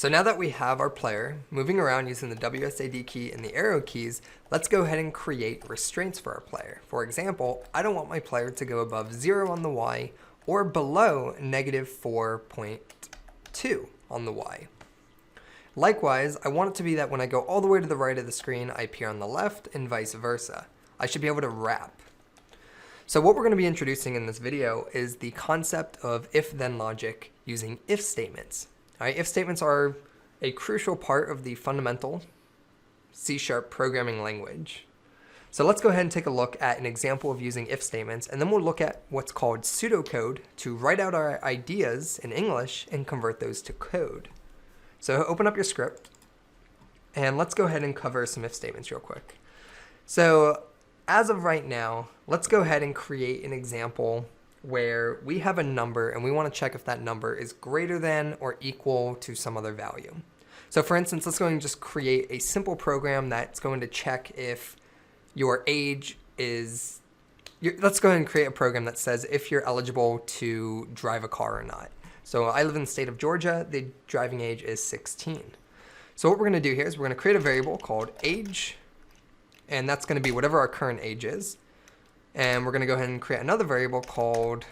So now that we have our player moving around using the WSAD key and the arrow keys, let's go ahead and create restraints for our player. For example, I don't want my player to go above 0 on the Y or below negative 4.2 on the Y. Likewise, I want it to be that when I go all the way to the right of the screen, I appear on the left and vice versa. I should be able to wrap. So what we're going to be introducing in this video is the concept of if-then logic using if statements. All right, if statements are a crucial part of the fundamental C# programming language. So let's go ahead and take a look at an example of using if statements, and then we'll look at what's called pseudocode to write out our ideas in English and convert those to code. So open up your script, and let's go ahead and cover some if statements real quick. So as of right now, let's go ahead and create an example where we have a number and we want to check if that number is greater than or equal to some other value. So for instance, let's go and just create a simple program that's going to check if your age is, let's go ahead and create a program that says if you're eligible to drive a car or not. So I live in the state of Georgia, the driving age is 16. So what we're going to do here is we're going to create a variable called age, and that's going to be whatever our current age is. And we're going to go ahead and create another variable called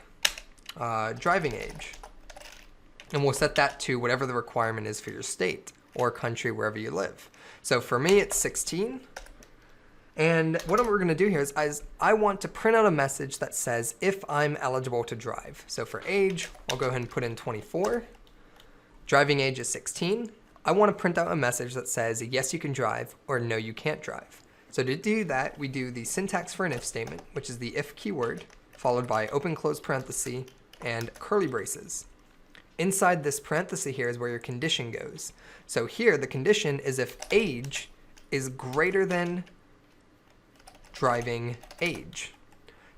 driving age. And we'll set that to whatever the requirement is for your state or country, wherever you live. So for me, it's 16. And what we're going to do here is I want to print out a message that says if I'm eligible to drive. So for age, I'll go ahead and put in 24. Driving age is 16. I want to print out a message that says yes, you can drive, or no, you can't drive. So to do that, we do the syntax for an if statement, which is the if keyword, followed by open close parenthesis and curly braces. Inside this parenthesis here is where your condition goes. So here, the condition is if age is greater than driving age.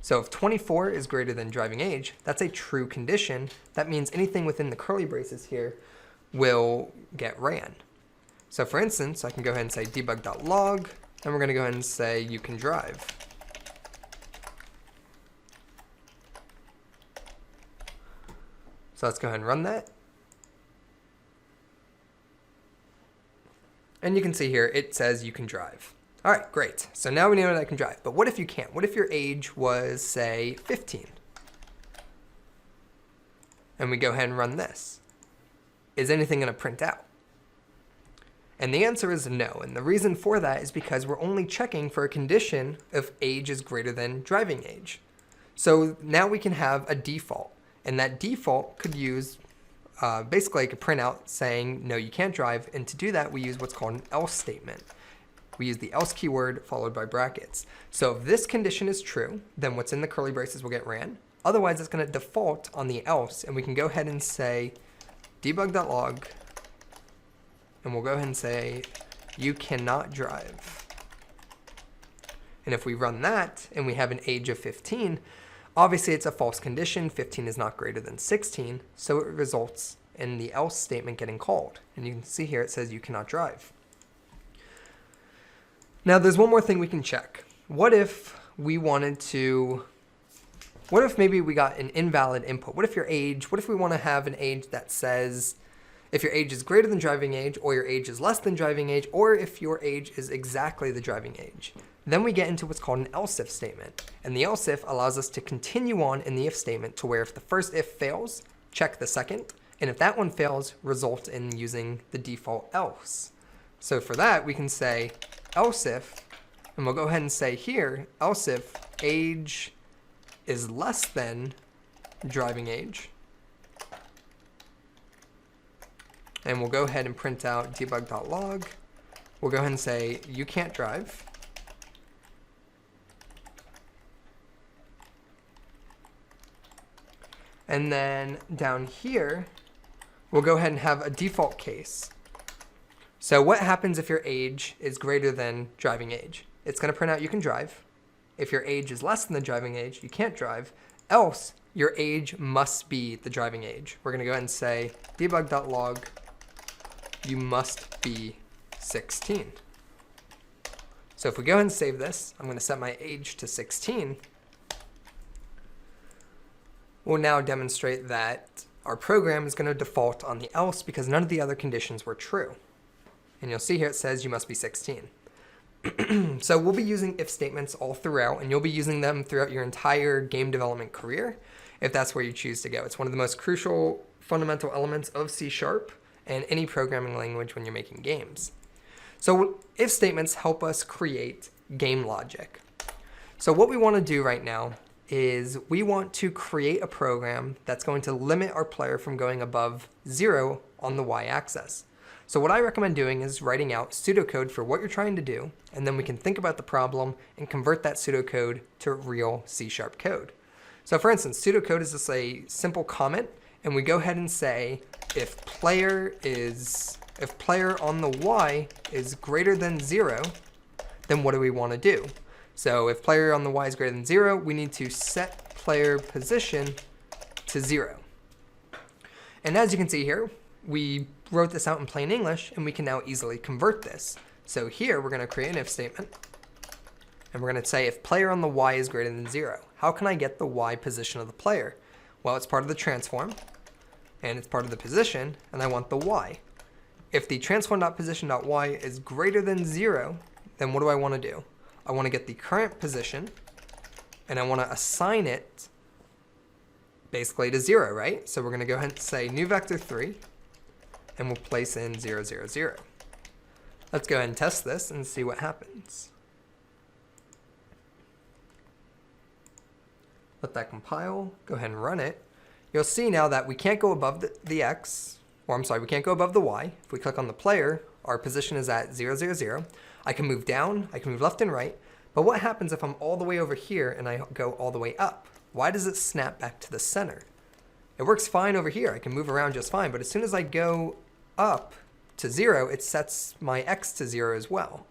So if 24 is greater than driving age, that's a true condition. That means anything within the curly braces here will get ran. So for instance, I can go ahead and say debug.log, and we're going to go ahead and say you can drive. So let's go ahead and run that. And you can see here, it says you can drive. All right, great. So now we know that I can drive. But what if you can't? What if your age was, say, 15? And we go ahead and run this. Is anything going to print out? And the answer is no. And the reason for that is because we're only checking for a condition if age is greater than driving age. So now we can have a default. And that default could use basically like a printout saying, no, you can't drive. And to do that, we use what's called an else statement. We use the else keyword followed by brackets. So if this condition is true, then what's in the curly braces will get ran. Otherwise, it's going to default on the else. And we can go ahead and say debug.log. And we'll go ahead and say, you cannot drive. And if we run that and we have an age of 15, obviously it's a false condition. 15 is not greater than 16. So it results in the else statement getting called. And you can see here it says you cannot drive. Now there's one more thing we can check. What if maybe we got an invalid input? What if we want to have an age that says, if your age is greater than driving age, or your age is less than driving age, or if your age is exactly the driving age. Then we get into what's called an else if statement. And the else if allows us to continue on in the if statement to where if the first if fails, check the second. And if that one fails, result in using the default else. So for that, we can say else if, and we'll go ahead and say here, else if age is less than driving age. And we'll go ahead and print out debug.log. We'll go ahead and say, you can't drive. And then down here, we'll go ahead and have a default case. So what happens if your age is greater than driving age? It's going to print out you can drive. If your age is less than the driving age, you can't drive. Else, your age must be the driving age. We're going to go ahead and say debug.log. You must be 16. So if we go ahead and save this, I'm going to set my age to 16. We'll now demonstrate that our program is going to default on the else because none of the other conditions were true. And you'll see here it says you must be 16. So we'll be using if statements all throughout, and you'll be using them throughout your entire game development career if that's where you choose to go. It's one of the most crucial fundamental elements of C# and any programming language when you're making games. So if statements help us create game logic. So what we want to do right now is we want to create a program that's going to limit our player from going above 0 on the y-axis. So what I recommend doing is writing out pseudocode for what you're trying to do, and then we can think about the problem and convert that pseudocode to real C# code. So for instance, pseudocode is just a simple comment, and we go ahead and say if player on the y is greater than 0, then what do we want to do? So if player on the y is greater than 0, we need to set player position to 0. And as you can see here, we wrote this out in plain English, and we can now easily convert this. So here we're going to create an if statement, and we're going to say if player on the y is greater than 0. How can I get the y position of the player? Well, it's part of the transform, and it's part of the position, and I want the y. If the transform.position.y is greater than 0, then what do I want to do? I want to get the current position, and I want to assign it basically to 0, right? So we're going to go ahead and say new vector 3, and we'll place in 0, 0, 0. Let's go ahead and test this and see what happens. Let that compile, go ahead and run it. You'll see now that we can't go above the x, or I'm sorry, we can't go above the y. If we click on the player, our position is at 0, 0, 0. I can move down, I can move left and right, but what happens if I'm all the way over here and I go all the way up? Why does it snap back to the center? It works fine over here, I can move around just fine, but as soon as I go up to 0, it sets my x to 0 as well.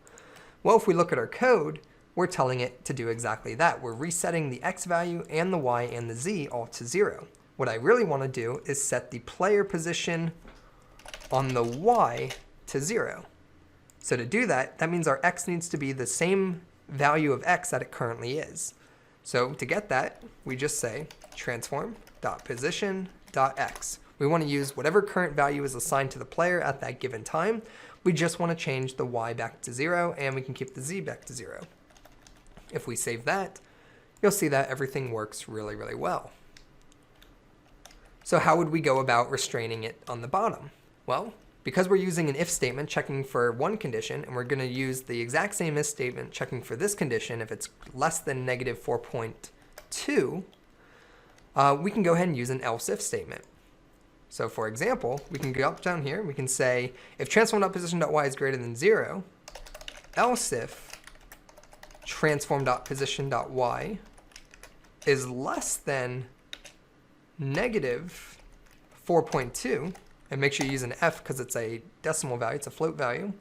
Well, if we look at our code, we're telling it to do exactly that. We're resetting the x value and the y and the z all to 0. What I really want to do is set the player position on the y to 0. So to do that, that means our x needs to be the same value of x that it currently is. So to get that, we just say transform.position.x. We want to use whatever current value is assigned to the player at that given time. We just want to change the y back to 0, and we can keep the z back to 0. If we save that, you'll see that everything works really, really well. So how would we go about restraining it on the bottom? Well, because we're using an if statement checking for one condition, and we're going to use the exact same if statement checking for this condition if it's less than negative 4.2, we can go ahead and use an else if statement. So for example, we can go up down here, we can say if transform.position.y is greater than 0, else if transform.position.y is less than negative 4.2, and make sure you use an f because it's a decimal value, it's a float value.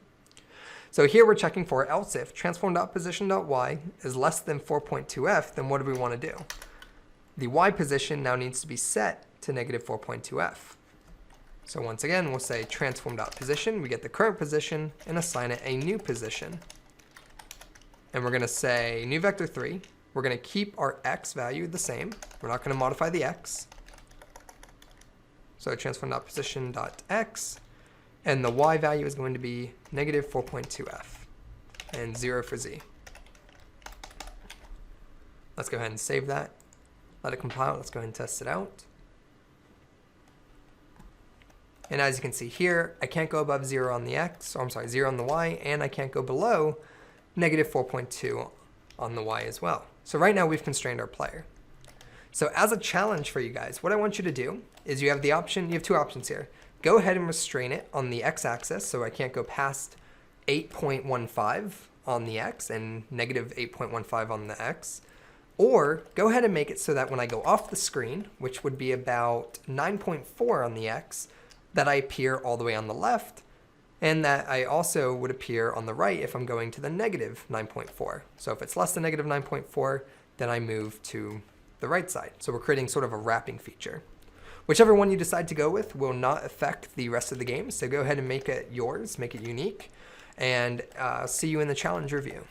So here we're checking for else if transform.position.y is less than 4.2f, then what do we want to do? The y position now needs to be set to negative 4.2f. So once again, we'll say transform.position, we get the current position, and assign it a new position. And we're going to say new vector 3. We're going to keep our x value the same. We're not going to modify the x. So transform.position.x, and the y value is going to be negative 4.2f, and 0 for z. Let's go ahead and save that. Let it compile. Let's go ahead and test it out. And as you can see here, I can't go above 0 on the x, or I'm sorry, 0 on the y, and I can't go below negative 4.2 on the y as well. So right now we've constrained our player. So as a challenge for you guys, what I want you to do is you have two options here. Go ahead and restrain it on the x-axis, so I can't go past 8.15 on the x and negative 8.15 on the x. Or go ahead and make it so that when I go off the screen, which would be about 9.4 on the x, that I appear all the way on the left, and that I also would appear on the right if I'm going to the negative 9.4. So if it's less than negative 9.4, then I move to the right side. So we're creating sort of a wrapping feature. Whichever one you decide to go with will not affect the rest of the game, so go ahead and make it yours, make it unique, and see you in the challenge review.